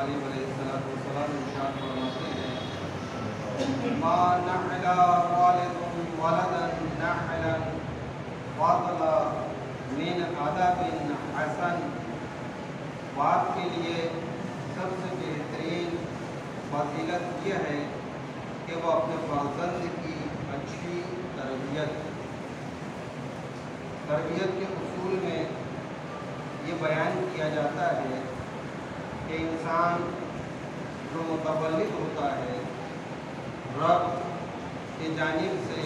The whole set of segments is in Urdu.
علیہ وسلم ارشاد فرماتے ہیں ما نحل والد ولدا نحلا فضل من ادب حسن، باپ کے لیے سب سے بہترین فضیلت یہ ہے کہ وہ اپنے فرزند کی اچھی تربیت کے اصول میں یہ بیان کیا جاتا ہے کہ انسان جو متولد ہوتا ہے رب کی جانب سے،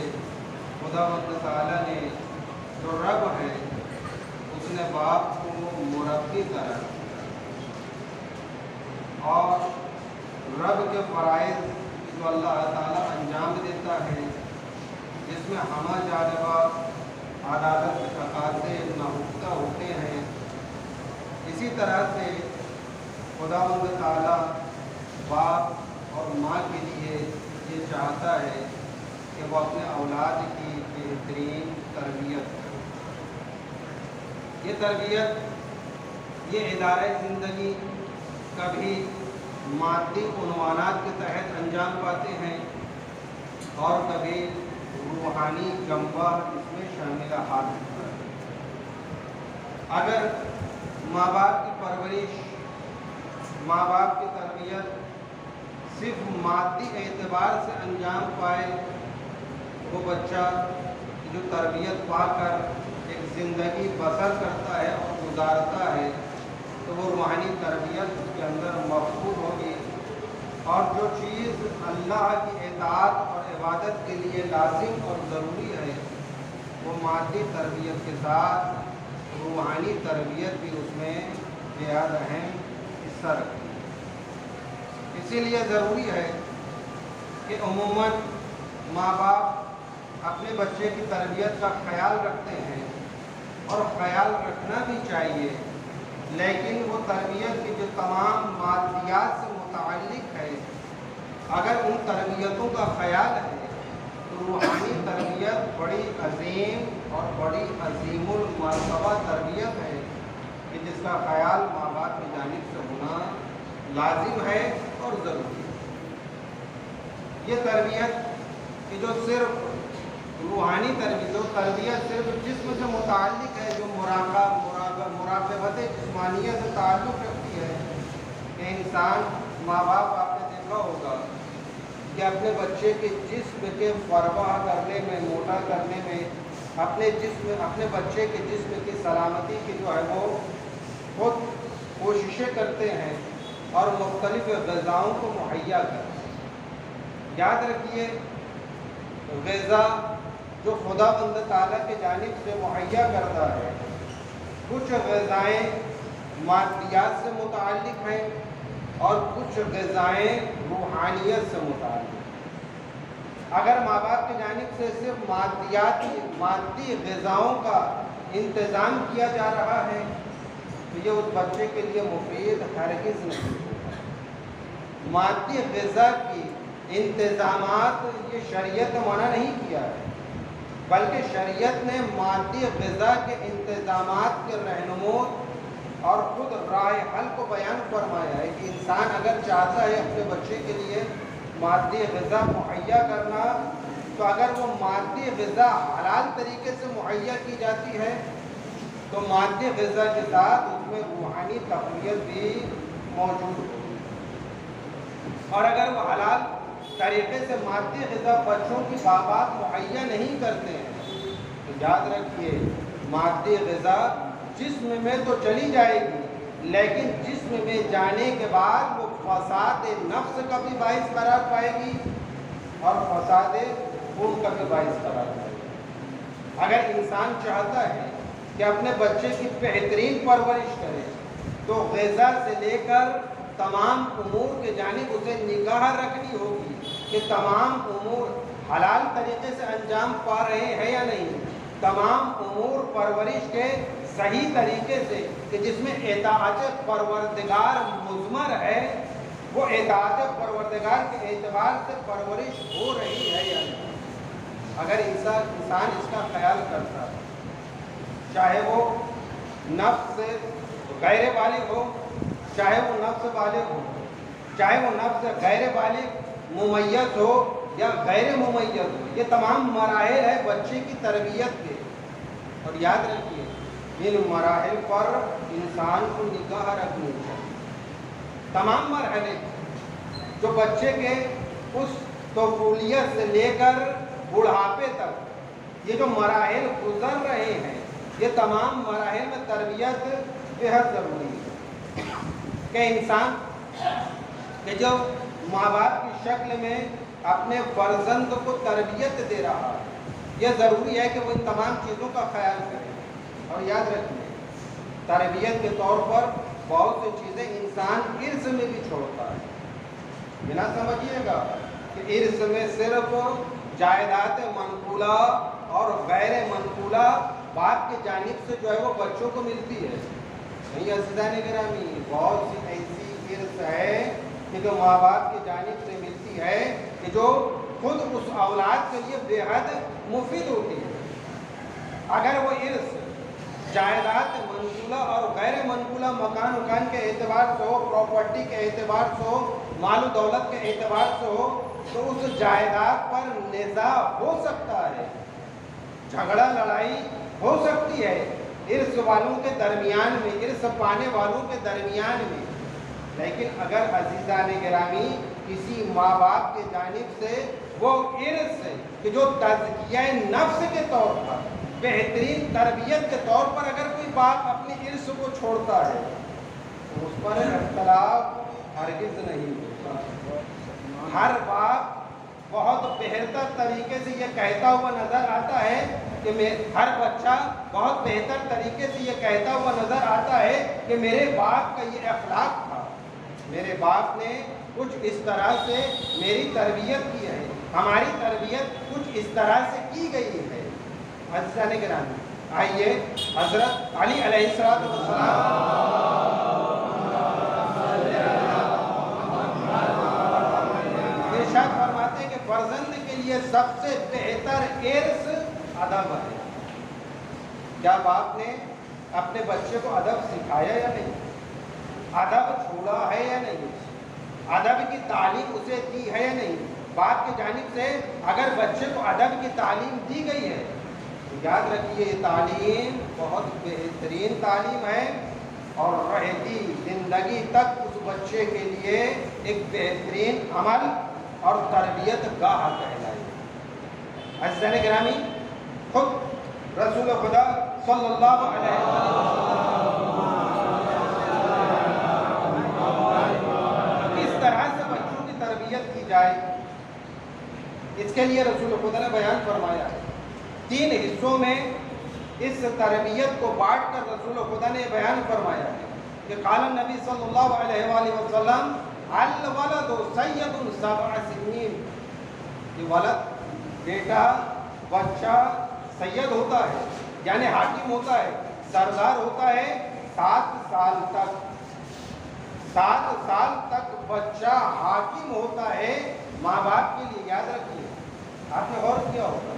خداوند تعالیٰ نے جو رب ہے اس نے باپ کو مربی قرار دیا، اور رب کے فرائض جو اللہ تعالیٰ انجام دیتا ہے جس میں ہمہ جانبہ عدالت کے تقاضے نہفتہ ہوتے ہیں، اسی طرح سے خداوند تعالیٰ باپ اور ماں کے لیے یہ چاہتا ہے کہ وہ اپنے اولاد کی بہترین تربیت کرے۔ یہ تربیت، یہ ادارہ زندگی کبھی مادی عنوانات کے تحت انجام پاتے ہیں اور کبھی روحانی جنبہ اس میں شامل حاصل ہوتا ہے۔ اگر ماں باپ کی پرورش، ماں باپ کی تربیت صرف مادی اعتبار سے انجام پائے، وہ بچہ جو تربیت پا کر ایک زندگی بسر کرتا ہے اور گزارتا ہے تو وہ روحانی تربیت اس کے اندر مفقود ہوگی، اور جو چیز اللہ کی اطاعت اور عبادت کے لیے لازم اور ضروری ہے وہ مادی تربیت کے ساتھ روحانی تربیت بھی اس میں بہت اہم حصہ رکھتی ہے۔ اسی لیے ضروری ہے کہ عموماً ماں باپ اپنے بچے کی تربیت کا خیال رکھتے ہیں اور خیال رکھنا بھی چاہیے، لیکن وہ تربیت کی جو تمام مادیات سے متعلق ہے، اگر ان تربیتوں کا خیال ہے تو روحانی تربیت بڑی عظیم اور بڑی عظیم المرتبہ تربیت ہے کہ جس کا خیال ماں باپ کی جانب سے ہونا لازم ہے اور ضروری ہے۔ یہ تربیت کہ جو صرف روحانی تربیت صرف جسم سے متعلق ہے، جو مراقبت جسمانیت سے تعلق رکھتی ہے، کہ انسان ماں باپ آپ نے دیکھا ہوگا کہ اپنے بچے کے جسم کے پرواہ کرنے میں، موٹا کرنے میں، اپنے بچے کے جسم کی سلامتی کی جو ہے وہ خود کوششیں کرتے ہیں اور مختلف غذاؤں کو مہیا کرتے ہیں۔ یاد رکھیے غذا جو خداوند تعالیٰ کی جانب سے مہیا کرتا ہے، کچھ غذائیں مادیات سے متعلق ہیں اور کچھ غذائیں روحانیت سے متعلق ہیں۔ اگر ماں باپ کی جانب سے صرف مادی غذاؤں کا انتظام کیا جا رہا ہے تو یہ اس بچے کے لیے مفید ہرگز نہیں ہوگا۔ مادی غذا کی انتظامات یہ شریعت نے منع نہیں کیا ہے، بلکہ شریعت نے مادی غذا کے انتظامات کے رہنموں اور خود راہ حل کو بیان فرمایا ہے کہ انسان اگر چاہتا ہے اپنے بچے کے لیے مادی غذا مہیا کرنا، تو اگر وہ مادی غذا حلال طریقے سے مہیا کی جاتی ہے تو مادی غذا کے ساتھ اس میں روحانی تقویت بھی موجود ہوگی، اور اگر وہ حلال طریقے سے مادی غذا بچوں کی ماں باپ مہیا نہیں کرتے ہیں تو یاد رکھیے مادی غذا جسم میں تو چلی جائے گی، لیکن جسم میں جانے کے بعد وہ فساد نفس کا بھی باعث قرار پائے گی اور فساد خون کا بھی باعث قرار پائے گی۔ اگر انسان چاہتا ہے کہ اپنے بچے کی بہترین پرورش کرے تو غذا سے لے کر تمام امور کے جانب اسے نگاہ رکھنی ہوگی کہ تمام امور حلال طریقے سے انجام پا رہے ہیں یا نہیں، تمام امور پرورش کے صحیح طریقے سے کہ جس میں اطاعت پروردگار مضمر ہے، وہ اطاعت پروردگار کے اعتبار سے پرورش ہو رہی ہے یا نہیں۔ اگر انسان اس کا خیال کرتا ہے، چاہے وہ نفس سے غیر بالغ ہو چاہے وہ نفس بالغ ہو، چاہے وہ نفس غیر بالغ ممیز ہو یا غیر ممیز ہو، یہ تمام مراحل ہے بچے کی تربیت کے. اور یاد رکھیے ان مراحل پر انسان کو نگاہ رکھنی چاہیے. تمام مرحلے جو بچے کے اس طفولیت سے لے کر بڑھاپے تک یہ جو مراحل گزر رہے ہیں، یہ تمام مراحل میں تربیت بہت ضروری ہے. کہ انسان کہ جو ماں باپ کی شکل میں اپنے فرزند کو تربیت دے رہا ہے، یہ ضروری ہے کہ وہ ان تمام چیزوں کا خیال کرے. اور یاد رکھیے تربیت کے طور پر بہت سی چیزیں انسان ارث میں بھی چھوڑتا ہے. یہ نہ سمجھیے گا کہ ارث میں صرف جائیداد منقولہ اور غیر منقولہ باپ کی جانب سے جو ہے وہ بچوں کو ملتی ہے. نہیں عزیزان گرامی، بہت سی ایسی ارث ہے کہ جو ماں باپ کی جانب سے ملتی ہے کہ جو خود اس اولاد کے لیے بے حد مفید ہوتی ہے. اگر وہ ارث جائیداد منقولہ اور غیر منقولہ مکان کے اعتبار سے ہو، پراپرٹی کے اعتبار سے ہو، مال و دولت کے اعتبار سے ہو، تو اس جائیداد پر نزاع ہو سکتا ہے، جھگڑا لڑائی ہو سکتی ہے ارث والوں کے درمیان میں، ارث پانے والوں کے درمیان میں. لیکن اگر عزیزان گرامی کسی ماں باپ کی جانب سے وہ ارث کہ جو تزکیہ نفس کے طور پر، بہترین تربیت کے طور پر اگر کوئی باپ اپنے ارث کو چھوڑتا ہے تو اس پر اختلاف ہرگز نہیں ہوتا. ہر باپ بہت بہتر طریقے سے یہ کہتا ہوا نظر آتا ہے کہ ہر بچہ بہت بہتر طریقے سے یہ کہتا ہوا نظر آتا ہے کہ میرے باپ کا یہ اخلاق تھا، میرے باپ نے کچھ اس طرح سے میری تربیت کی ہے، ہماری تربیت کچھ اس طرح سے کی گئی ہے. عزیزان گرامی، آئیے حضرت علی علیہ السلام ارشاد فرماتے ہیں کہ فرزند کے لیے سب سے بہتر ارث ادب ہے. کیا باپ نے اپنے بچے کو ادب سکھایا یا نہیں؟ ادب چھوڑا ہے یا نہیں؟ ادب کی تعلیم اسے دی ہے یا نہیں؟ باپ کی جانب سے اگر بچے کو ادب کی تعلیم دی گئی ہے تو یاد رکھیے یہ تعلیم بہت بہترین تعلیم ہے اور رہتی زندگی تک اس بچے کے لیے ایک بہترین عمل اور تربیت گاہ کہلائے. عزیزان گرامی، خود رسول خدا صلی اللہ علیہ وسلم کس طرح سے بچوں کی تربیت کی جائے، اس کے لیے رسول خدا نے بیان فرمایا ہے. 3 حصوں میں اس تربیت کو بانٹ کر رسول خدا نے بیان فرمایا ہے کہ قال نبی صلی اللہ علیہ وآلہ وسلم الولد سید 7 سنین. یہ ولد بیٹا بچہ سید ہوتا ہے یعنی حاکم ہوتا ہے، سردار ہوتا ہے 7 سال تک. 7 سال تک بچہ حاکم ہوتا ہے ماں باپ کے لیے. یاد رکھیے، آپ نے غور کیا ہوگا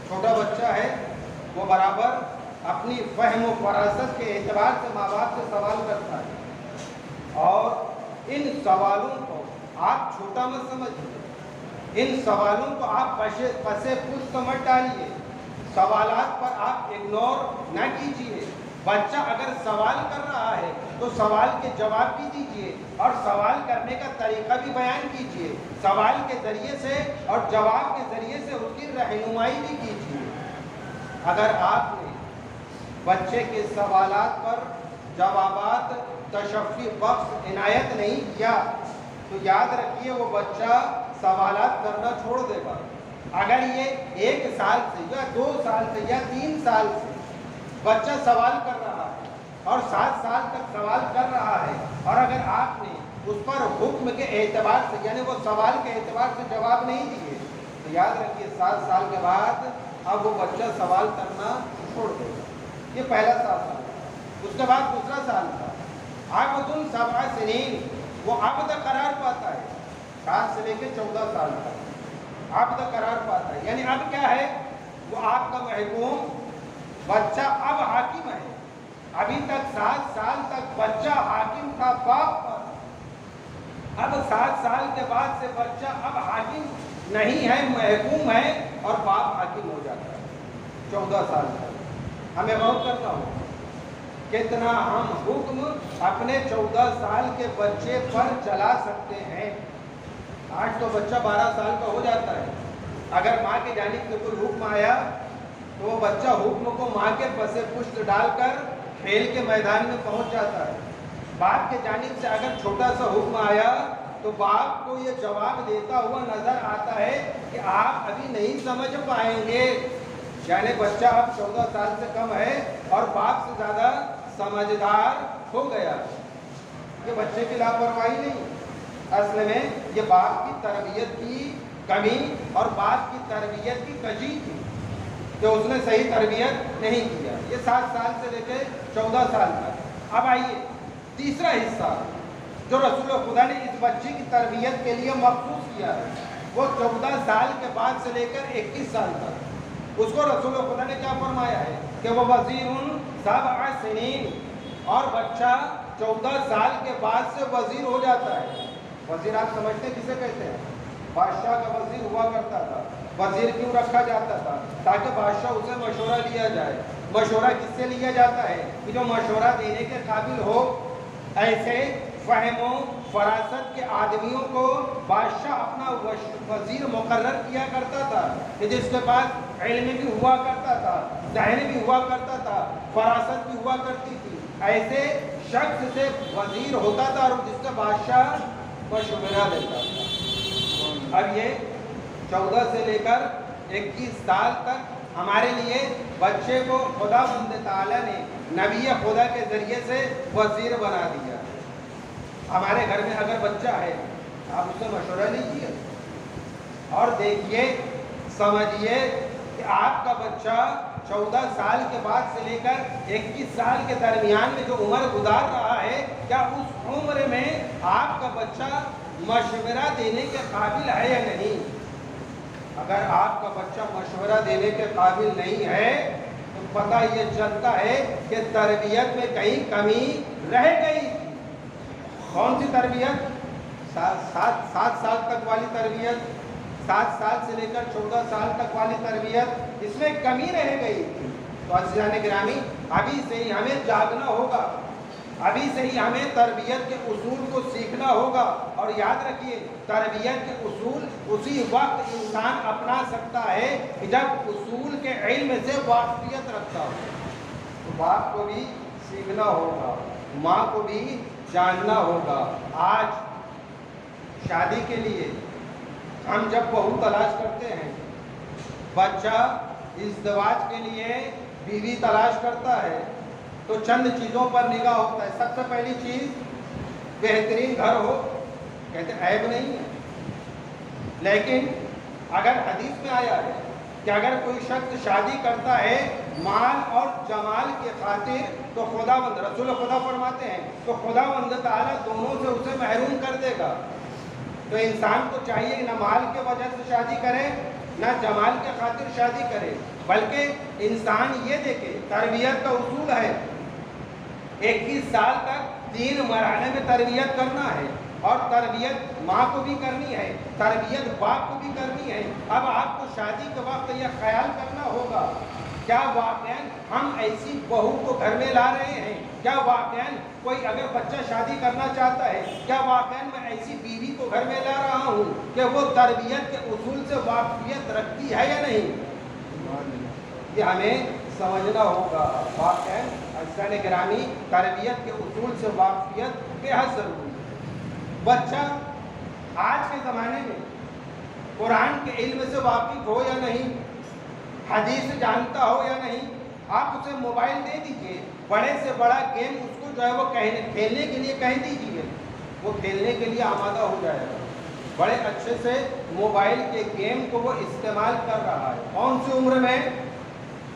چھوٹا بچہ ہے وہ برابر اپنی فہم و فراست کے اعتبار سے ماں باپ سے سوال کرتا ہے اور ان سوالوں کو آپ چھوٹا مت سمجھیے، ان سوالوں کو آپ پسے پشت مت ڈالیے، سوالات پر آپ اگنور نہ کیجیے. بچہ اگر سوال کر رہا ہے تو سوال کے جواب بھی دیجیے اور سوال کرنے کا طریقہ بھی بیان کیجیے، سوال کے ذریعے سے اور جواب کے ذریعے سے اس کی رہنمائی بھی کیجیے. اگر آپ نے بچے کے سوالات پر جوابات تشفی بخش عنایت نہیں کیا تو یاد رکھیے وہ بچہ سوالات کرنا چھوڑ دے گا. اگر یہ 1 سال سے یا 2 سال سے یا 3 سال سے بچہ سوال کر رہا ہے اور 7 سال تک سوال کر رہا ہے اور اگر آپ نے اس پر حکم کے اعتبار سے یعنی وہ سوال کے اعتبار سے جواب نہیں دیے تو یاد رکھیے 7 سال کے بعد اب وہ بچہ سوال کرنا چھوڑ دے گا. یہ پہلا 7 سال. اس کے بعد دوسرا سال تھا عبد 7 سنین، وہ عبد قرار پاتا ہے 7 سے لے کے 14 سال تک عبد قرار پاتا ہے. یعنی اب کیا ہے، وہ آپ کا محکوم بچہ اب حاکم ہے. ابھی تک 7 سال تک بچہ حاکم تھا باپ پر، اب 7 سال کے بعد سے بچہ اب حاکم نہیں ہے، محکوم ہے، اور باپ حاکم ہو جاتا ہے 14 سال تک۔ ہمیں غور کرنا ہوگا کتنا ہم حکم اپنے 14 سال کے بچے پر چلا سکتے ہیں۔ آج تو بچہ 12 سال کا ہو جاتا ہے، اگر ماں کی جانب سے کوئی حکم آیا تو وہ بچہ حکم کو ماں کے پس پشت ڈال کر کھیل کے میدان میں پہنچ جاتا ہے۔ باپ کے جانب سے اگر چھوٹا سا حکم آیا تو باپ کو یہ جواب دیتا ہوا نظر آتا ہے کہ آپ ابھی نہیں سمجھ پائیں گے، یعنی بچہ اب 14 سال سے کم ہے اور باپ سے زیادہ سمجھدار ہو گیا۔ یہ بچے کی لاپرواہی نہیں، اصل میں یہ باپ کی تربیت کی کمی اور باپ کی تربیت کی کجی تھی کہ اس نے صحیح تربیت نہیں کیا۔ یہ 7 سال سے لے کے 14 سال تک۔ اب آئیے تیسرا حصہ جو رسول خدا نے اس بچے کی تربیت کے لیے مخصوص کیا ہے، وہ 14 سال کے بعد سے لے کر 21 سال تک۔ اس کو رسول خدا نے کیا فرمایا ہے کہ وہ وزیر 7 سنین، اور بچہ 14 سال کے بعد سے وزیر ہو جاتا ہے۔ وزیر آپ سمجھتے کسے کہتے ہیں؟ بادشاہ کا وزیر ہوا کرتا تھا۔ وزیر کیوں رکھا جاتا تھا؟ تاکہ بادشاہ اسے مشورہ لیا جائے۔ مشورہ کس سے لیا جاتا ہے؟ کہ جو مشورہ دینے کے قابل ہو۔ ایسے فہم و فراست کے آدمیوں کو بادشاہ اپنا وزیر مقرر کیا کرتا تھا کہ جس کے پاس علم بھی ہوا کرتا تھا، ذہن بھی ہوا کرتا تھا، فراست بھی ہوا کرتی تھی۔ ایسے شخص سے وزیر ہوتا تھا اور جس کا بادشاہ مشورہ لیتا تھا۔ اب یہ 14 سے لے کر 21 سال تک ہمارے لیے بچے کو خدا بند تعالیٰ نے نبی خدا کے ذریعے سے وزیر بنا دیا۔ ہمارے گھر میں اگر بچہ ہے آپ اس سے مشورہ لیجیے اور دیکھیے، سمجھیے کہ آپ کا بچہ 14 سال کے بعد سے لے کر 21 سال کے درمیان میں جو عمر گزار رہا ہے، کیا اس عمر میں آپ کا بچہ مشورہ دینے کے قابل ہے یا نہیں؟ اگر آپ کا بچہ مشورہ دینے کے قابل نہیں ہے تو پتہ یہ چلتا ہے کہ تربیت میں کہیں کمی رہ گئی۔ کون سی تربیت؟ 7 سال تک والی تربیت، 7 سال سے لے کر 14 سال تک والی تربیت، اس میں کمی رہ گئی۔ تو عزیزان گرامی، ابھی سے ہی ہمیں جاگنا ہوگا، ابھی سے ہی ہمیں تربیت کے اصول کو سیکھنا ہوگا۔ اور یاد رکھیے، تربیت کے اصول اسی وقت انسان اپنا سکتا ہے کہ جب اصول کے علم سے واقفیت رکھتا ہو۔ تو باپ کو بھی سیکھنا ہوگا، ماں کو بھی جاننا ہوگا۔ آج شادی کے لیے ہم جب بہو تلاش کرتے ہیں، بچہ ازدواج کے لیے بیوی تلاش کرتا ہے، تو چند چیزوں پر نگاہ ہوتا ہے۔ سب سے پہلی چیز، بہترین گھر ہو، کہتے عیب نہیں ہے، لیکن اگر حدیث میں آیا ہے کہ اگر کوئی شخص شادی کرتا ہے مال اور جمال کی خاطر تو خداوند، رسول خدا فرماتے ہیں، تو خداوند تعالیٰ دونوں سے اسے محروم کر دے گا۔ تو انسان کو چاہیے نہ مال کے وجہ سے شادی کرے، نہ جمال کے خاطر شادی کرے، بلکہ انسان یہ دیکھے، تربیت کا اصول ہے 21 سال تک 3 مرحلے میں تربیت کرنا ہے، اور تربیت ماں کو بھی کرنی ہے، تربیت باپ کو بھی کرنی ہے۔ اب آپ کو شادی کے وقت یہ خیال کرنا ہوگا، کیا واقعاً ہم ایسی بہو کو گھر میں لا رہے ہیں؟ کیا واقعاً کوئی اگر بچہ شادی کرنا چاہتا ہے، کیا واقعاً میں ایسی بیوی کو گھر میں لا رہا ہوں کہ وہ تربیت کے اصول سے واقفیت رکھتی ہے یا نہیں؟ یہ ہمیں سمجھنا ہوگا۔ واقعاً عزیزان گرامی، تربیت کے اصول سے واقفیت بے حد ضروری ہے۔ بچہ آج کے زمانے میں قرآن کے علم سے واقف ہو یا نہیں، حدیث جانتا ہو یا نہیں، آپ اسے موبائل دے دیجئے، بڑے سے بڑا گیم اس کو جو ہے وہ کھیلنے کے لیے کہہ دیجئے، وہ کھیلنے کے لیے آمادہ ہو جائے گا۔ بڑے اچھے سے موبائل کے گیم کو وہ استعمال کر رہا ہے۔ کون سی عمر میں؟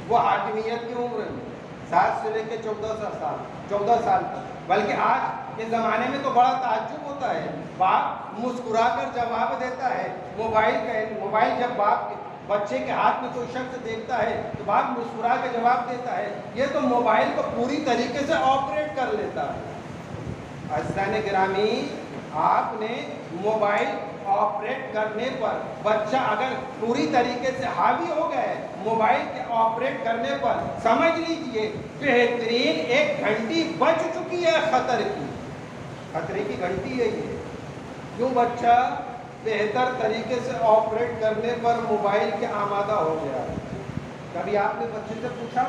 وہ حاکمیت کی عمر میں، 7 سے لے کے 14 سال تک۔ بلکہ آج کے زمانے میں تو بڑا تعجب ہوتا ہے، باپ مسکرا کر جواب دیتا ہے۔ موبائل جب باپ بچے کے ہاتھ میں کوئی شخص دیکھتا ہے تو باپ مسکرا کے جواب دیتا ہے، یہ تو موبائل کو پوری طریقے سے آپریٹ کر لیتا ہے۔ عزیزان گرامی، آپ نے موبائل آپریٹ کرنے پر بچہ اگر پوری طریقے سے حاوی ہو گئے موبائل کے آپریٹ کرنے پر، سمجھ لیجئے بہترین 1 گھنٹی بج چکی ہے خطرے کی گھنٹی ہے یہ. کیوں بچہ بہتر طریقے سے آپریٹ کرنے پر موبائل کے آمادہ ہو گیا. کبھی آپ نے بچے سے پوچھا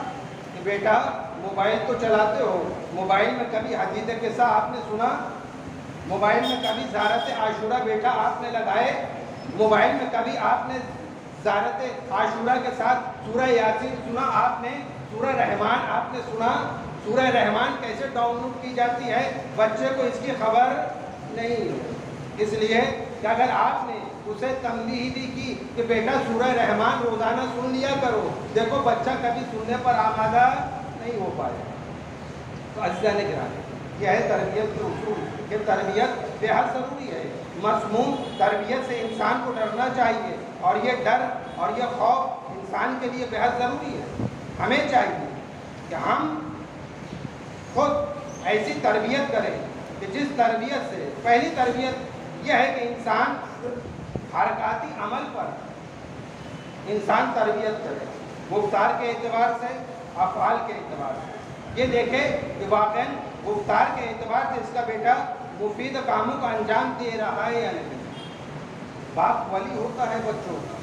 کہ بیٹا موبائل تو چلاتے ہو، موبائل میں کبھی حدیث قصہ آپ نے سنا؟ موبائل میں کبھی زیارت عاشورہ بیٹا آپ نے لگائے؟ موبائل میں کبھی آپ نے زیارت عاشورہ کے ساتھ سورہ یاسین سنا؟ آپ نے سورہ رحمان آپ نے سنا؟ سورہ رحمان کیسے ڈاؤن لوڈ کی جاتی ہے بچے کو اس کی خبر نہیں ہے. اس لیے کہ اگر آپ نے اسے تنبیہ بھی کی کہ بیٹا سورہ رحمان روزانہ سن لیا کرو، دیکھو بچہ کبھی سننے پر آمادہ نہیں ہو پائے. تو عزیزان گرامی، یہ ہے تربیت کے اصول کہ تربیت بے حد ضروری ہے. مسموم تربیت سے انسان کو ڈرنا چاہیے، اور یہ ڈر اور یہ خوف انسان کے لیے بے حد ضروری ہے. ہمیں چاہیے کہ ہم خود ایسی تربیت کریں کہ جس تربیت سے پہلی تربیت یہ ہے کہ انسان حرکاتی عمل پر انسان تربیت کرے، گفتار کے اعتبار سے، افعال کے اعتبار سے. یہ دیکھیں کہ واقعاً گفتار کے اعتبار سے اس کا بیٹا مفید کاموں کا انجام دے رہا ہے یا نہیں. باپ ولی ہوتا ہے بچوں کا،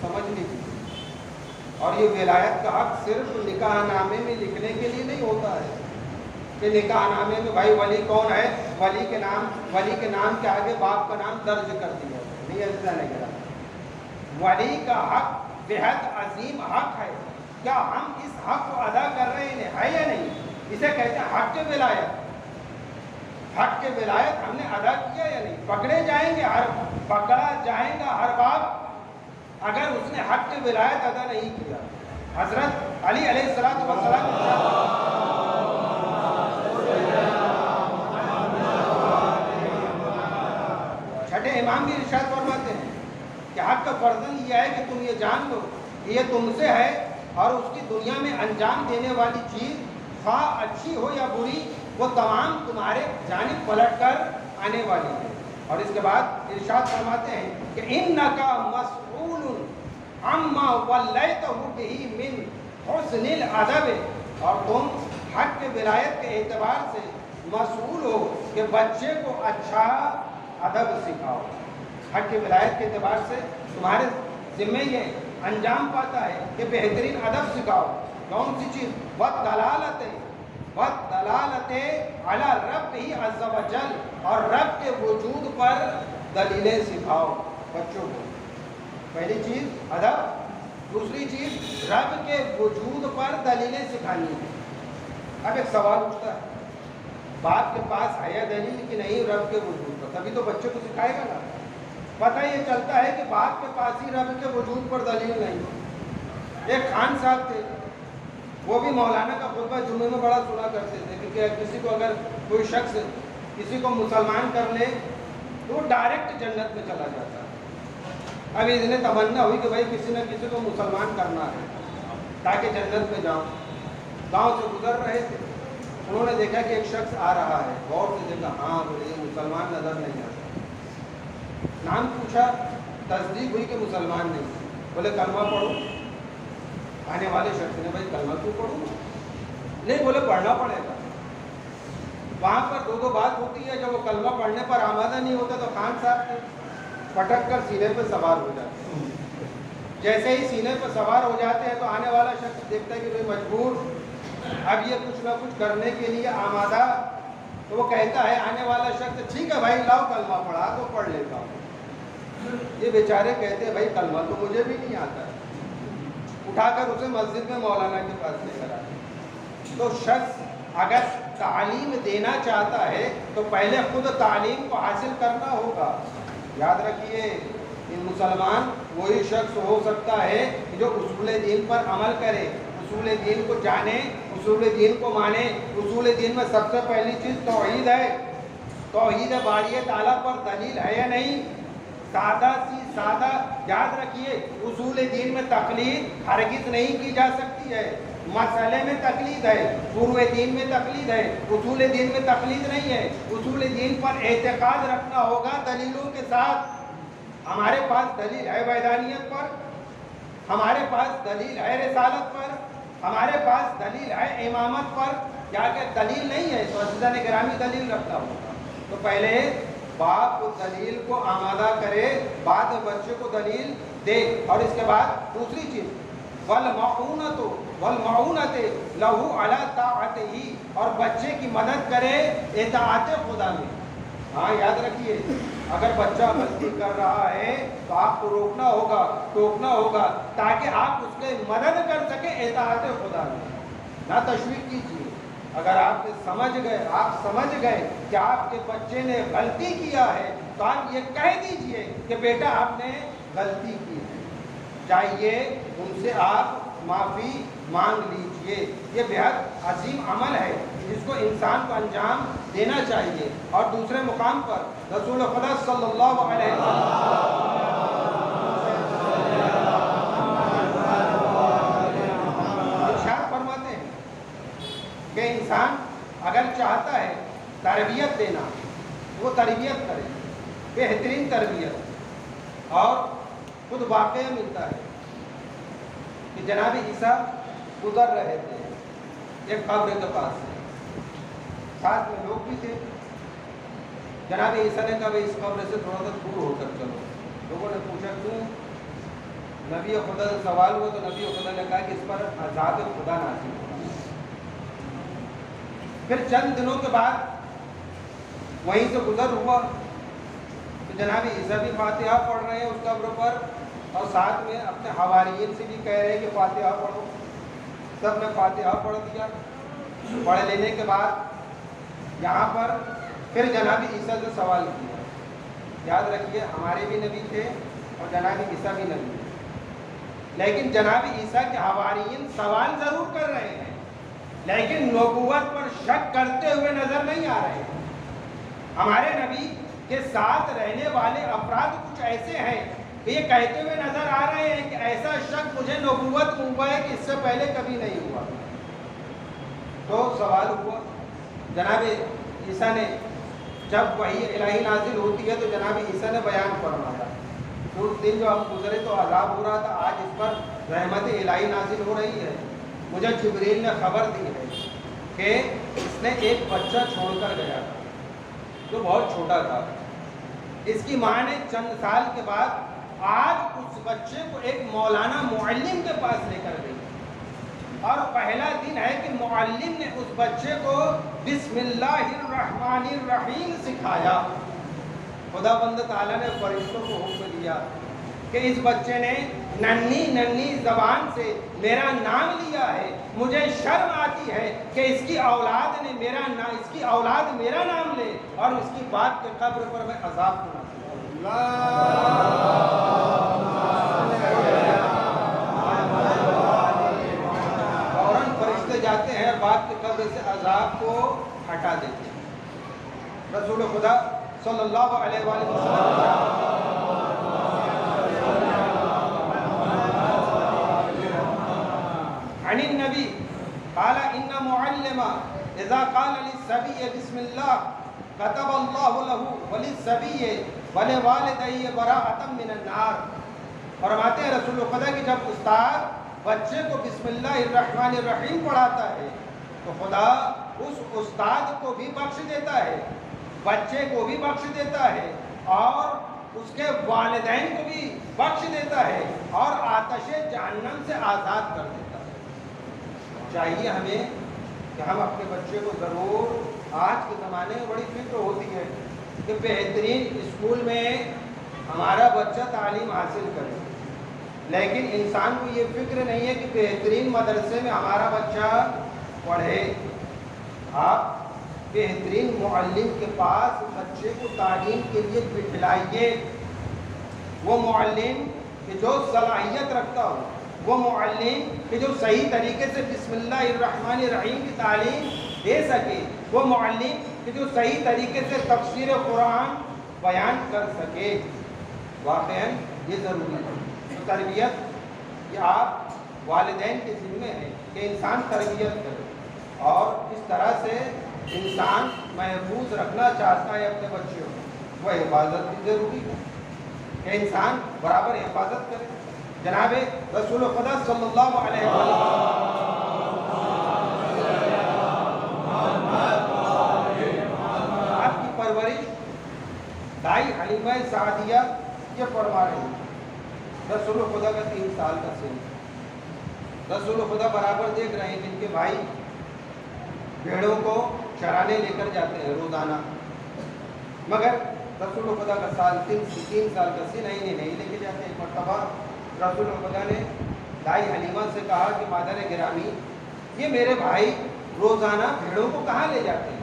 سمجھ لیجیے. اور یہ ولایت کا حق صرف نکاح نامے میں لکھنے کے لیے نہیں ہوتا ہے کہ نکاح نامے میں بھائی ولی کون ہے، ولی کے نام کے آگے باپ کا نام درج کر دیا. نہیں، ایسا نہیں کرا. ولی کا حق بےحد عظیم حق ہے. کیا ہم اس حق کو ادا کر رہے ہیں یا نہیں؟ اسے کہتے ہیں حق کے ولایت. حق کے ولایت ہم نے ادا کیا یا نہیں؟ پکڑا جائیں گا ہر باپ اگر اس نے حق کے ولایت ادا نہیں کیا. حضرت علی علیہ السلام چھٹے امام بھی ارشاد فرماتے ہیں کہ حق کا فرض یہ ہے کہ تم یہ جان لو کہ یہ تم سے ہے، اور اس کی دنیا میں انجام دینے والی چیز خواہ اچھی ہو یا بری وہ تمام تمہارے جانب پلٹ کر آنے والی ہے. اور اس کے بعد ارشاد فرماتے ہیں کہ انک مسئول عما ولیتہ بہ من حسن الادب، اور تم حق کے ولایت کے اعتبار سے مسئول ہو کہ بچے کو اچھا ادب سکھاؤ. حق کے ولایت کے اعتبار سے تمہارے ذمہ یہ انجام پاتا ہے کہ بہترین ادب سکھاؤ. کون سی چیز؟ وَالدَّلَالَةِ عَلَى رَبِّهِ عَزَّ وَجَلَّ، اور رب کے وجود پر دلیلیں سکھاؤ بچوں کو. پہلی چیز ادب، دوسری چیز رب کے وجود پر دلیلیں سکھانی ہے. اب ایک سوال اٹھتا ہے، باپ کے پاس ہے دلیل کہ نہیں رب کے وجود پر؟ تبھی تو بچے کو سکھائے گا نا. پتہ یہ چلتا ہے کہ باپ کے پاس ہی رب کے وجود پر دلیل نہیں. ایک خان صاحب تھے، وہ بھی مولانا کا خطبہ جمعے میں بڑا سنا کرتے تھے، کیونکہ کسی کو اگر کوئی شخص کسی کو مسلمان کر لے تو وہ ڈائریکٹ جنت میں چلا جاتا ہے. اب انہیں تمنا ہوئی کہ بھائی کسی نہ کسی کو مسلمان کرنا ہے تاکہ جنت میں جاؤں. گاؤں سے گزر رہے تھے، انہوں نے دیکھا کہ ایک شخص آ رہا ہے. غور سے دیکھا، ہاں بولے یہ مسلمان نظر نہیں آتا. نام پوچھا، تصدیق ہوئی کہ مسلمان نہیں. بولے کلمہ پڑھو. آنے والے شخص نے بھائی کلمہ کیوں پڑھوں؟ نہیں، بولے پڑھنا پڑے گا. وہاں پر دو بات ہوتی ہے. جب وہ کلمہ پڑھنے پر آمادہ نہیں ہوتا تو خان صاحب پٹک کر سینے پہ سوار ہو جاتے ہیں. جیسے ہی سینے پہ سوار ہو جاتے ہیں تو آنے والا شخص دیکھتا ہے کہ بھائی مجبور، اب یہ کچھ نہ کچھ کرنے کے لیے آمادہ. تو وہ کہتا ہے آنے والا شخص ٹھیک ہے بھائی لاؤ کلمہ پڑھا تو پڑھ لیتا ہوں. یہ بیچارے کہتے ہیں بھائی کلمہ تو مجھے بھی نہیں آتا ہے. اٹھا کر اسے مسجد میں مولانا کے پاس لے کر آتے. تو شخص اگر تعلیم دینا چاہتا ہے تو پہلے خود تعلیم کو حاصل کرنا ہوگا. یاد رکھیے، ان مسلمان وہی شخص ہو سکتا ہے جو اصول دین پر عمل کرے، اصول دین کو جانے، اصول دین کو مانے. اصول دین میں سب سے پہلی چیز توحید ہے. توحید باری تعالیٰ پر دلیل ہے یا نہیں؟ سادہ سی سادہ. یاد رکھیے اصول دین میں تقلید ہرگز نہیں کی جا سکتی ہے. مسئلے میں تقلید ہے، فروع دین میں تقلید ہے، اصول دین میں تقلید نہیں ہے۔ اصول دین پر اعتقاد رکھنا ہوگا دلیلوں کے ساتھ۔ ہمارے پاس دلیل ہے وحدانیت پر، ہمارے پاس دلیل ہے رسالت پر، ہمارے پاس دلیل ہے امامت پر، کیا کہ دلیل نہیں ہے تو عزیزان گرامی دلیل رکھتا ہوگا۔ تو پہلے باپ دلیل کو آمادہ کرے، بعد میں بچے کو دلیل دے۔ اور اس کے بعد دوسری چیز والمعونت لہو علی طاعتہ، اور بچے کی مدد کرے اطاعت خدا میں۔ ہاں یاد رکھیے، اگر بچہ غلطی کر رہا ہے تو آپ کو روکنا ہوگا، ٹوکنا ہوگا، تاکہ آپ اس کی مدد کر سکیں اطاعت خدا میں، نہ تشویق کیجیے۔ اگر آپ سمجھ گئے کہ آپ کے بچے نے غلطی کیا ہے تو آپ یہ کہہ دیجئے کہ بیٹا آپ نے غلطی کی ہے، چاہیے ان سے آپ معافی مانگ لیجئے۔ یہ بہت عظیم عمل ہے جس کو انسان کو انجام دینا چاہیے۔ اور دوسرے مقام پر رسول خدا صلی اللہ علیہ وسلم ارشاد فرماتے ہیں کہ انسان اگر چاہتا ہے تربیت دینا، وہ تربیت کرے، بہترین تربیت۔ اور خود واقعہ ملتا ہے کہ جناب عیسیٰ گزر رہے تھے ایک قبر کے پاس سے، ساتھ میں لوگ بھی تھے۔ جناب عیسیٰ نے کہا اس قبر سے تھوڑا سا دور ہو کر چلو۔ لوگوں نے پوچھا کیوں؟ نبی خدا سے سوال ہوا تو نبی خدا نے کہا کہ اس پر عذاب خدا نازل ہوا۔ پھر چند دنوں کے بعد وہیں سے گزر ہوا تو جناب عیسیٰ بھی فاتحہ پڑھ رہے ہیں اس قبر پر، اور ساتھ میں اپنے حواریین سے بھی کہہ رہے ہیں کہ فاتحہ پڑھو۔ سب نے فاتحہ پڑھ دیا۔ پڑھ لینے کے بعد یہاں پر پھر جناب عیسیٰ سے سوال کیا۔ یاد رکھیے ہمارے بھی نبی تھے اور جناب عیسیٰ بھی نبی تھے، لیکن جناب عیسیٰ کے حواریین سوال ضرور کر رہے ہیں لیکن نبوت پر شک کرتے ہوئے نظر نہیں آ رہے ہیں۔ ہمارے نبی کے ساتھ رہنے والے افراد کچھ ایسے ہیں کہ یہ کہتے ہوئے نظر آ رہے ہیں کہ ایسا شک مجھے نبوت میں ہوا ہے کہ اس سے پہلے کبھی نہیں ہوا۔ تو سوال ہوا، جناب عیسیٰ نے جب وحی الہی نازل ہوتی ہے تو جناب عیسیٰ نے بیان فرمایا، اس دن جو ہم گزرے تو عذاب ہو رہا تھا، آج اس پر رحمت الہی نازل ہو رہی ہے۔ مجھے جبریل نے خبر دی ہے کہ اس نے ایک بچہ چھوڑ کر گیا تھا جو بہت چھوٹا تھا۔ اس کی ماں نے چند سال کے بعد آج اس بچے کو ایک مولانا معلم کے پاس لے کر گئی، اور پہلا دن ہے کہ معلم نے اس بچے کو بسم اللہ الرحمن الرحیم سکھایا۔ خدا بند تعالیٰ نے فرشتوں کو حکم دیا کہ اس بچے نے ننھی زبان سے میرا نام لیا ہے، مجھے شرم آتی ہے کہ اس کی اولاد میرا نام لے اور اس کی بات کے قبر پر میں عذاب کروں۔ فوراً فرشتے جاتے ہیں، بات کے قبر سے عذاب کو ہٹا دیتے ہیں۔ رسول خدا صلی اللہ علیہ وآلہ وسلم عن النبی قال ان معلم اذا قال للصبی بسم اللہ كتب اللہ له وللصبی ولوالدیہ براءۃ من النار۔ فرماتے ہیں رسول خدا کہ جب استاد بچے کو بسم اللہ الرحمن الرحیم پڑھاتا ہے تو خدا اس استاد کو بھی بخش دیتا ہے، بچے کو بھی بخش دیتا ہے، اور اس کے والدین کو بھی بخش دیتا ہے، اور آتش جہنم سے آزاد کر دیتا ہے۔ چاہیے ہمیں کہ ہم اپنے بچے کو ضرور، آج کے زمانے میں بڑی فکر ہوتی ہے کہ بہترین اسکول میں ہمارا بچہ تعلیم حاصل کرے، لیکن انسان کو یہ فکر نہیں ہے کہ بہترین مدرسے میں ہمارا بچہ پڑھے۔ آپ بہترین معلم کے پاس بچے کو تعلیم کے لیے بٹھلائیے، وہ معلم کہ جو صلاحیت رکھتا ہو، وہ معلم کہ جو صحیح طریقے سے بسم اللہ الرحمن الرحیم کی تعلیم دے سکے، وہ معلم کہ جو صحیح طریقے سے تفسیر قرآن بیان کر سکے۔ واقعاً یہ ضروری ہے۔ تو تربیت یہ آپ والدین کے ذمے ہے کہ انسان تربیت کرے، اور اس طرح سے انسان محفوظ رکھنا چاہتا ہے اپنے بچوں کو، وہ حفاظت بھی ضروری ہے کہ انسان برابر حفاظت کرے۔ جناب رسول خدا صلی اللہ علیہ وسلم آپ کی پرورش دائی حلیمہ سعدیہ یہ فرما رہی ہے، رسول خدا کا 3 سال کا سن، رسول خدا برابر دیکھ رہے ہیں جن کے بھائی بھیڑوں کو چرانے لے کر جاتے ہیں روزانہ، مگر رسول خدا کا 3 سال کا سن نہیں لے کے جاتے۔ ایک مرتبہ رسول خدا نے دائی حلیمہ سے کہا کہ مادر گرامی، یہ میرے بھائی روزانہ بھیڑوں کو کہاں لے جاتے ہیں؟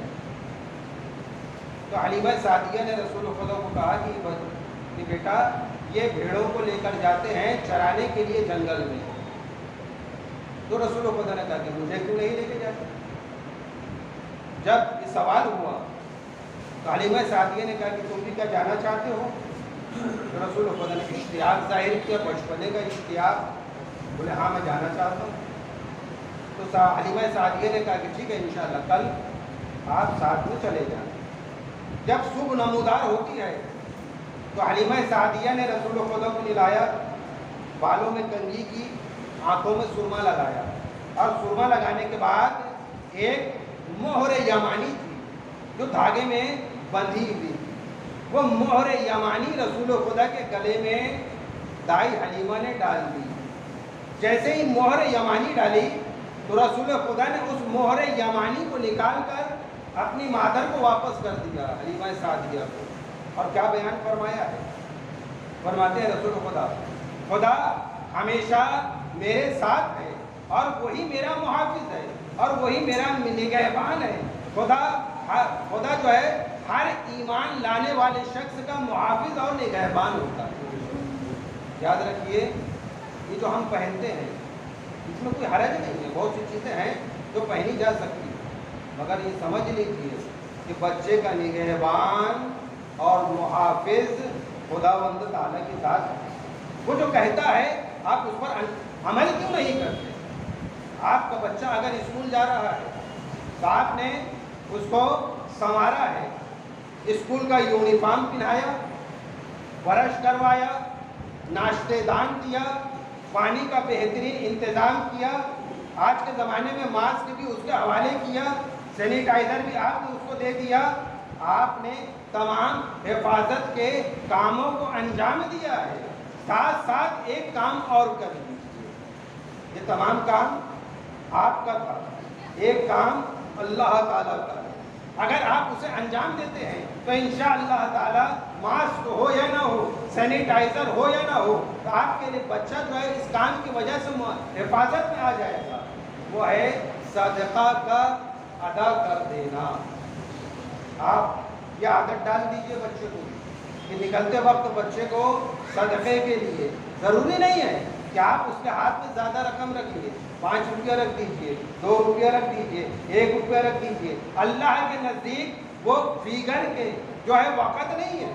تو حلیمہ سعدیہ نے رسول خدا کو کہا کہ بیٹا یہ بھیڑوں کو لے کر جاتے ہیں چرانے کے لیے جنگل میں۔ تو رسول خدا نے کہا کہ مجھے کیوں نہیں لے کے جاتے؟ جب یہ سوال ہوا تو حلیمہ سعدیہ نے کہا کہ تم بھی کیا جانا چاہتے ہو؟ تو رسول خدا نے اشتیاق ظاہر کیا، بچپنے کا اشتیاق، بولے ہاں میں جانا چاہتا ہوں۔ تو حلیمہ سعدیہ نے کہا کہ ٹھیک ہے انشاءاللہ کل آپ ساتھ میں چلے جائیں۔ جب صبح نمودار ہوتی ہے تو حلیمہ سعدیہ نے رسول خدا کو نلایا، بالوں میں کنگھی کی، آنکھوں میں سرما لگایا، اور سرما لگانے کے بعد ایک مہر یمانی تھی جو دھاگے میں بندھی ہوئی، وہ مہر یمانی رسول خدا کے گلے میں دائی حلیمہ نے ڈال دی۔ جیسے ہی مہر یمانی ڈالی تو رسول خدا نے اس مہر یمانی کو نکال کر اپنی مادر کو واپس کر دیا، حلیمہ سعدیہ کو۔ اور کیا بیان فرمایا ہے؟ فرماتے ہیں رسول خدا ہمیشہ میرے ساتھ ہے، اور وہی میرا محافظ ہے، اور وہی میرا نگہبان ہے۔ خدا جو ہے ہر ایمان لانے والے شخص کا محافظ اور نگہبان ہوتا ہے۔ یاد رکھیے یہ جو ہم پہنتے ہیں اس میں کوئی حرج نہیں ہے، بہت سی چیزیں ہیں جو پہنی جا سکتی ہیں، مگر یہ سمجھ لیجیے کہ بچے کا نگہبان اور محافظ خداوند تعالیٰ کے ساتھ ہے۔ وہ جو کہتا ہے آپ اس پر عمل کیوں نہیں کرتے؟ آپ کا بچہ اگر اسکول جا رہا ہے تو آپ نے اس کو سنوارا ہے، اسکول کا یونیفارم پہنایا، برش کروایا، ناشتے دان کیا، پانی کا بہترین انتظام کیا، آج کے زمانے میں ماسک بھی اس کے حوالے کیا، سینیٹائزر بھی آپ نے اس کو دے دیا، آپ نے تمام حفاظت کے کاموں کو انجام دیا ہے۔ ساتھ ساتھ ایک کام اور کر لیجیے، یہ تمام کام آپ کا تھا، ایک کام اللہ تعالیٰ کا ہے۔ اگر آپ اسے انجام دیتے ہیں تو انشاءاللہ تعالیٰ ماسک ہو یا نہ ہو، سینیٹائزر ہو یا نہ ہو، تو آپ کے لیے بچہ جو ہے اس کام کی وجہ سے حفاظت میں آ جائے گا، وہ ہے صدقہ کا ادا کر دینا۔ آپ یہ عادت ڈال دیجئے بچے کو کہ نکلتے وقت بچے کو صدقے کے لیے، ضروری نہیں ہے کہ آپ اس کے ہاتھ میں زیادہ رقم رکھیے، 5 روپیہ رکھ دیجئے، 2 روپیہ رکھ دیجئے، 1 روپیہ رکھ دیجئے۔ اللہ کے نزدیک وہ فیگر کے جو ہے وقت نہیں ہے،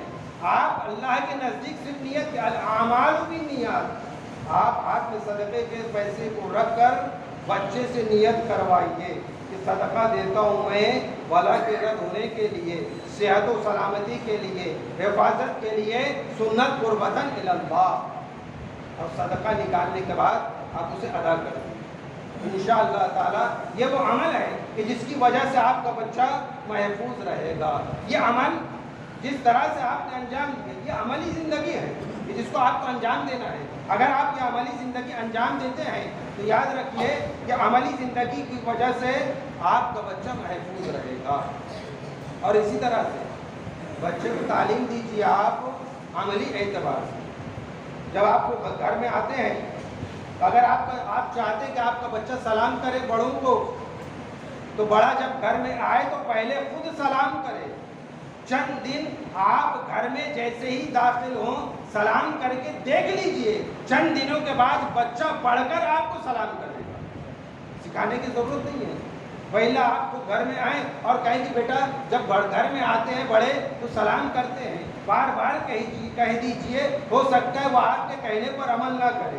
آپ اللہ کے نزدیک صرف نیت، الاعمال بالنیات، آپ ہاتھ میں صدقے کے پیسے کو رکھ کر بچے سے نیت کروائیے کہ صدقہ دیتا ہوں میں بلا کے رد ہونے کے لیے، صحت و سلامتی کے لیے، حفاظت کے لیے، سنت قربتاً الی اللہ۔ اور صدقہ نکالنے کے بعد آپ اسے ادا کریں انشاءاللہ تعالیٰ۔ یہ وہ عمل ہے کہ جس کی وجہ سے آپ کا بچہ محفوظ رہے گا۔ یہ عمل جس طرح سے آپ نے انجام دیا، یہ عملی زندگی ہے کہ جس کو آپ کو انجام دینا ہے۔ اگر آپ یہ عملی زندگی انجام دیتے ہیں تو یاد رکھیے کہ عملی زندگی کی وجہ سے آپ کا بچہ محفوظ رہے گا۔ اور اسی طرح سے بچے کو تعلیم دیجیے آپ عملی اعتبار سے۔ جب آپ کو گھر میں آتے ہیں تو اگر آپ چاہتے ہیں کہ آپ کا بچہ سلام کرے بڑوں کو، تو بڑا جب گھر میں آئے تو پہلے خود سلام کرے۔ چند دن آپ گھر میں جیسے ہی داخل ہوں سلام کر کے دیکھ لیجئے، چند دنوں کے بعد بچہ پڑھ کر آپ کو سلام کرے گا۔ سکھانے کی ضرورت نہیں ہے، پہلے آپ کو گھر میں آئیں اور کہیں کہ بیٹا جب گھر میں آتے ہیں بڑے تو سلام کرتے ہیں، بار بار کہہ دیجئے، ہو سکتا ہے وہ آپ کے کہنے پر عمل نہ کرے،